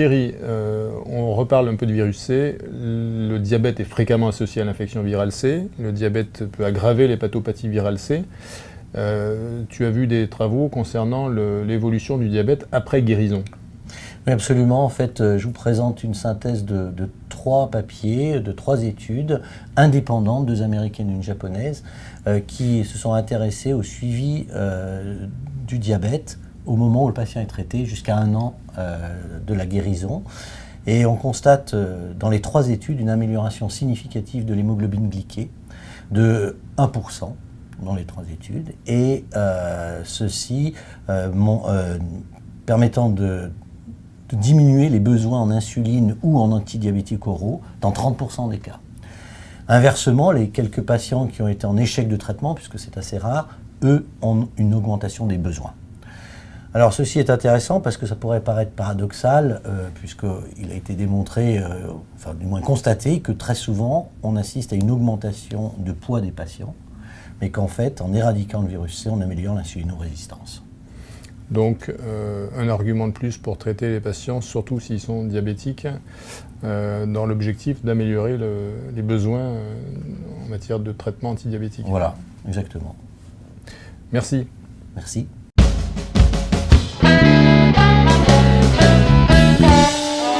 Thierry, on reparle un peu de virus C. Le diabète est fréquemment associé à l'infection virale C. Le diabète peut aggraver l'hépatopathie virale C. Tu as vu des travaux concernant l'évolution du diabète après guérison. Oui, absolument. En fait, je vous présente une synthèse de 3 papiers, de 3 études indépendantes, 2 américaines et une japonaise, qui se sont intéressées au suivi du diabète au moment où le patient est traité, jusqu'à 1 an de la guérison. Et on constate dans les 3 études une amélioration significative de l'hémoglobine glyquée de 1% dans les 3 études, et ceci permettant de diminuer les besoins en insuline ou en antidiabétiques oraux dans 30% des cas. Inversement, les quelques patients qui ont été en échec de traitement, puisque c'est assez rare, eux ont une augmentation des besoins. Alors ceci est intéressant parce que ça pourrait paraître paradoxal, puisqu'il a été démontré, enfin du moins constaté, que très souvent on assiste à une augmentation de poids des patients, mais qu'en fait, en éradiquant le virus C, on améliore l'insulinorésistance. Donc, un argument de plus pour traiter les patients, surtout s'ils sont diabétiques, dans l'objectif d'améliorer les besoins en matière de traitement antidiabétique. Voilà, exactement. Merci. Merci.